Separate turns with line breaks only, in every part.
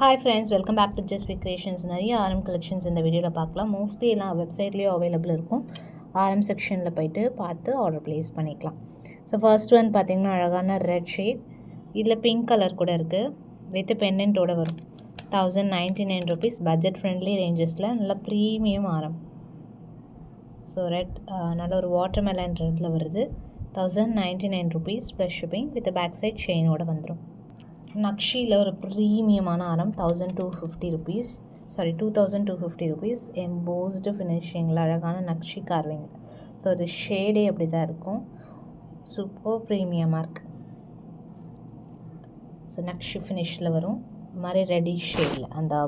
Hi friends, welcome back to just creations. நிறைய ஆரம் collections இந்த வீடியோவில் பார்க்கலாம். மோஸ்ட்லி எல்லாம் வெப்சைட்லேயும் அவைலபிள் இருக்கும். ஆரம் செக்ஷனில் போய்ட்டு பார்த்து ஆர்டர் ப்ளேஸ் பண்ணிக்கலாம். ஸோ ஃபர்ஸ்ட் வந்து பார்த்திங்கன்னா அழகான ரெட் ஷேட், இதில் பிங்க் கலர் கூட இருக்குது, வித் பெண்டன்ட்டோடு வரும். 1099 rupees, பட்ஜெட் ஃப்ரெண்ட்லி ரேஞ்சஸில் நல்ல ப்ரீமியம் ஆரம். ஸோ ரெட் நல்ல ஒரு வாட்டர்மெலன் ரெட்டில் வருது. 1099 rupees plus shipping, with back side செயினோடு வந்துடும். நக்ஷியில் ஒரு ப்ரீமியமான ஆரம் 1250 rupees, 2250 rupees, எம்போஸ்டு ஃபினிஷிங்கில் அழகான நக்ஷி கார்விங். ஸோ அது ஷேடே அப்படி தான் இருக்கும், சூப்பர் ப்ரீமியமாக இருக்குது. ஸோ நக்ஷி ஃபினிஷில் வரும், இது மாதிரி ரெட்டிஷ் ஷேடில் அந்த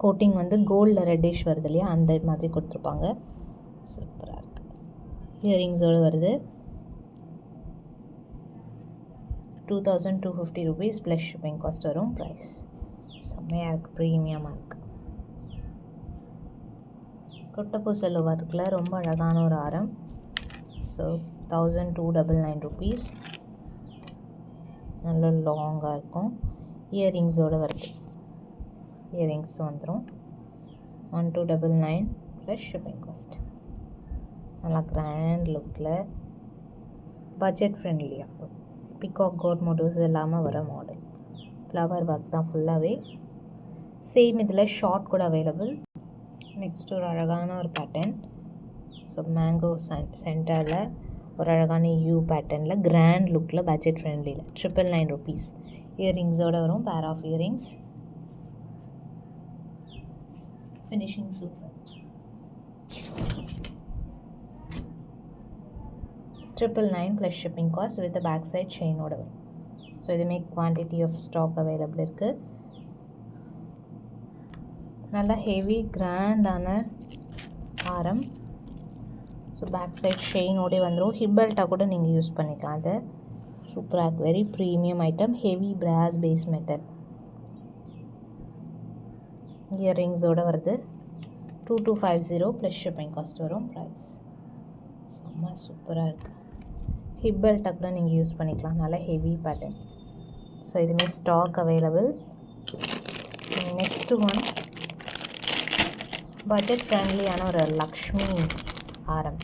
கோட்டிங் வந்து கோல்டில் ரெட்டிஷ் வருது இல்லையா, அந்த மாதிரி கொடுத்துருப்பாங்க. சூப்பராக இருக்குது. இயரிங்ஸோடு வருது. 2250 rupees ப்ளஸ் ஷிப்பிங் காஸ்ட் வரும். ப்ரைஸ் செம்மையாக இருக்குது, ப்ரீமியமாக இருக்குது. கொட்டப்பூசல் ஒர்க்கில் ரொம்ப அழகான ஒரு ஆரம். ஸோ 1299 rupees, நல்ல லாங்காக இருக்கும். இயரிங்ஸோடு வருது, இயரிங்ஸும் வந்துடும். 1299 ப்ளஸ் ஷிப்பிங் காஸ்ட். நல்லா கிராண்ட் லுக்கில் பட்ஜெட் ஃப்ரெண்ட்லியாக பிகாக் கோட் மோட்டிவ்ஸ் இல்லாமல் வர மாடல். ஃப்ளவர் ஒர்க் தான் ஃபுல்லாகவே. சேம் இதில் ஷார்ட் கூட அவைலபிள். நெக்ஸ்ட் ஒரு அழகான ஒரு பேட்டர்ன். ஸோ மேங்கோ சென்டரில் ஒரு அழகான யூ பேட்டர்னில் கிராண்ட் லுக்கில் பட்ஜெட் ஃப்ரெண்ட்லியில் 999 rupees. இயரிங்ஸோடு வரும், pair of earrings. Finishing super. 999 plus shipping cost, with back side செயினோட வரும். ஸோ இதுமே குவான்டிட்டி ஆஃப் ஸ்டாக் அவைலபிள் இருக்குது. நல்லா ஹெவி கிராண்டான ஆரம். ஸோ பேக் சைட் செயினோடே வந்துடும். ஹிப்பல்ட்டாக கூட நீங்கள் யூஸ் பண்ணிக்கலாம். அது சூப்பராக இருக்குது, very premium item, heavy brass base metal. இயரிங்ஸோடு வருது. 2250 ப்ளஸ் ஷிப்பிங் காஸ்ட் வரும். ப்ரைஸ் செம்ம சூப்பராக இருக்குது. ஹிப்பல்ட்டாக கூட நீங்கள் யூஸ் பண்ணிக்கலாம், நல்லா ஹெவி பேட்டர்ன். ஸோ இதுவுமே stock available. Next one budget ஃப்ரெண்ட்லியான ஒரு லக்ஷ்மி ஆரம்,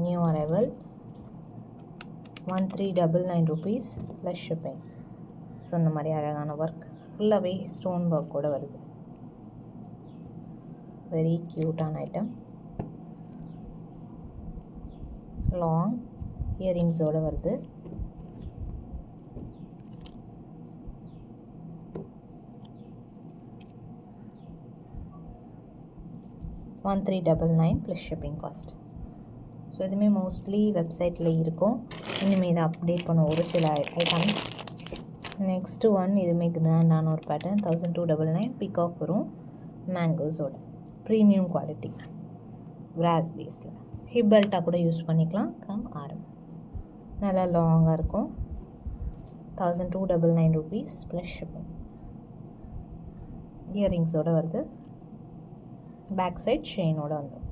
new arrival. 1399 rupees plus shipping. So இந்த மாதிரி அழகான ஒர்க் ஃபுல்லாகவே ஸ்டோன் ஒர்க்கோடு வருது. வெரி க்யூட்டான ஐட்டம். லாங் இயரிங்ஸோடு வருது. $1399 ப்ளஸ் ஷிப்பிங் காஸ்ட். ஸோ இதுவுமே மோஸ்ட்லி வெப்சைட்டில் இருக்கும். இனிமேல் இதை அப்டேட் பண்ண ஒரு சில ஐட்டம்ஸ். நெக்ஸ்ட்டு ஒன் இதுவுமே கிராண்டான ஒரு பேட்டர்ன். 1299 பிகாக் வரும், மேங்கோஸோட ப்ரீமியம் குவாலிட்டி, கிராஸ் பேஸில். ஹிப்பல்ட்டாக கூட யூஸ் பண்ணிக்கலாம். ஆரம் நல்லா லாங்காக இருக்கும். 1299 rupees ப்ளஸ் ஷிப்பிங். இயரிங்ஸோடு வருது, பேக் சைட் செயினோடு வந்துடும்.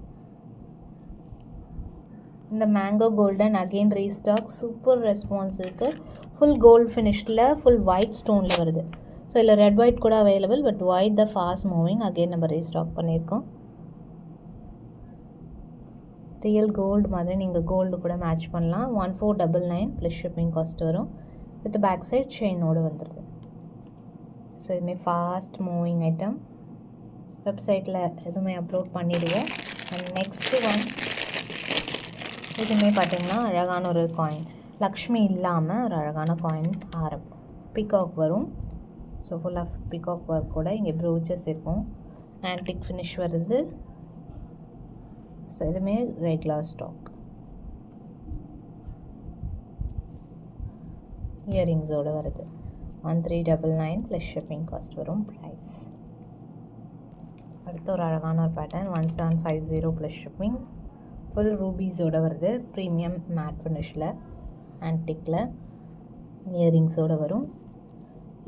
இந்த mango golden again restock, super response இருக்குது. ஃபுல் கோல்டு ஃபினிஷில் ஃபுல் ஒயிட் ஸ்டோனில் வருது. ஸோ இதில் ரெட் ஒயிட் கூட available, but white the fast moving. Again நம்ம ரீஸ்டாக் பண்ணியிருக்கோம். ரியல் கோல்டு மாதிரி நீங்கள் கோல்டு கூட மேட்ச் பண்ணலாம். 1499 ப்ளஸ் ஷிப்பிங் காஸ்ட் வரும், வித் பேக் சைட் செயினோடு வந்துடுது. ஸோ இதுவுமே ஃபாஸ்ட் மூவிங் ஐட்டம். வெப்சைட்டில் எதுவுமே அப்லோட் பண்ணிவிடுவோம். அண்ட் நெக்ஸ்ட்டு ஒன் இதுவுமே பார்த்திங்கன்னா அழகான ஒரு காயின், லக்ஷ்மி இல்லாமல் ஒரு அழகான காயின் ஆரம். பிகாக் வரும். So full of peacock work கூட இங்கே ப்ரூச்சஸ் இருக்கும். ஆன்டிக் ஃபினிஷ் வருது. ஸோ இதுவுமே ரெகுலர் ஸ்டாக். இயரிங்ஸோடு வருது. 1399 ப்ளஸ் ஷிப்பிங் காஸ்ட் வரும். ப்ரைஸ் அடுத்த ஒரு அழகான ஒரு பேட்டர்ன். 1750 plus shipping. ஃபுல் ரூபீஸோடு வருது, ப்ரீமியம் மேட் ஃபினிஷில், ஆன்டிக்கில். இயரிங்ஸோடு வரும்.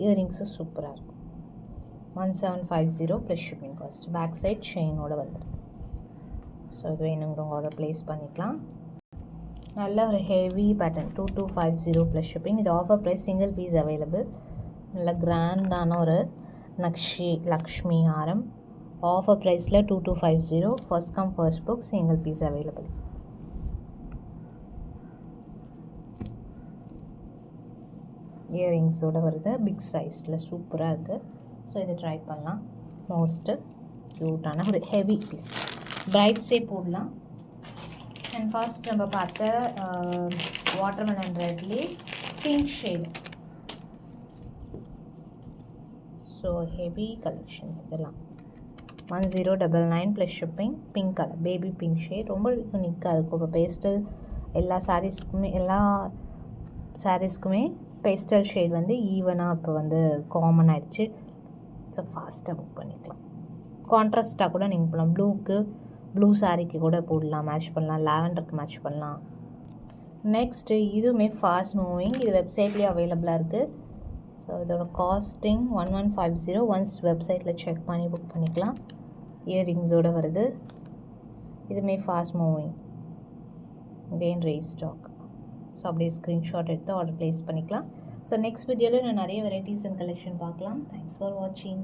இயரிங்ஸு சூப்பராக இருக்கும். 1750 plus shipping cost. Back side செயினோடு வந்துடுது. ஸோ இது வேணுங்கிறவங்க ஆர்டர் ப்ளேஸ் பண்ணிக்கலாம். நல்ல ஒரு ஹெவி பேட்டர்ன் 2250 ப்ளஸ் ஷிப்பிங். இது offer price, single piece available. நல்ல கிராண்டான ஒரு லக்ஷ்மி ஆரம். ஆஃபர் ப்ரைஸில் 2250. First come first book, single piece available. இயரிங்ஸோடு வருது, பிக் சைஸில் சூப்பராக இருக்குது. ஸோ இதை ட்ரை பண்ணலாம். மோஸ்ட்டு க்யூட்டான ஒரு ஹெவி பீஸ், பிரைட்ஸே போடலாம். அண்ட் ஃபர்ஸ்ட் நம்ம பார்த்த watermelon Ridley pink shade. So heavy collections இதெல்லாம் 1099 plus shipping. Pink colour, baby pink shade, ரொம்ப யூனிக்காக இருக்கும். இப்போ பேஸ்டல் எல்லா சாரீஸ்க்குமே பேஸ்டல் ஷேட் வந்து ஈவனாக இப்போ வந்து காமன் ஆகிடுச்சு. ஸோ ஃபாஸ்ட்டாக புக் பண்ணிக்கலாம். கான்ட்ராஸ்ட்டாக கூட நீங்கள் போடலாம். ப்ளூ சாரீக்கு கூட போடலாம், மேட்ச் பண்ணலாம். லாவெண்டருக்கு மேட்ச் பண்ணலாம். நெக்ஸ்ட்டு இதுவுமே ஃபாஸ்ட் மூவிங், இது வெப்சைட்லேயே அவைலபிளாக இருக்குது. ஸோ இதோட காஸ்டிங் 1150. ஒன்ஸ் வெப்சைட்டில் செக் பண்ணி புக் பண்ணிக்கலாம். இயரிங்ஸோடு வருது. இதுவுமே fast moving, again restock. So அப்படியே ஸ்க்ரீன்ஷாட் எடுத்து ஆர்டர் ப்ளேஸ் பண்ணிக்கலாம். ஸோ நெக்ஸ்ட் வீடியோவில் நான் நிறைய வெரைட்டிஸ் அண்ட் கலெக்ஷன் பார்க்கலாம். தேங்க்ஸ் ஃபார் வாட்சிங்.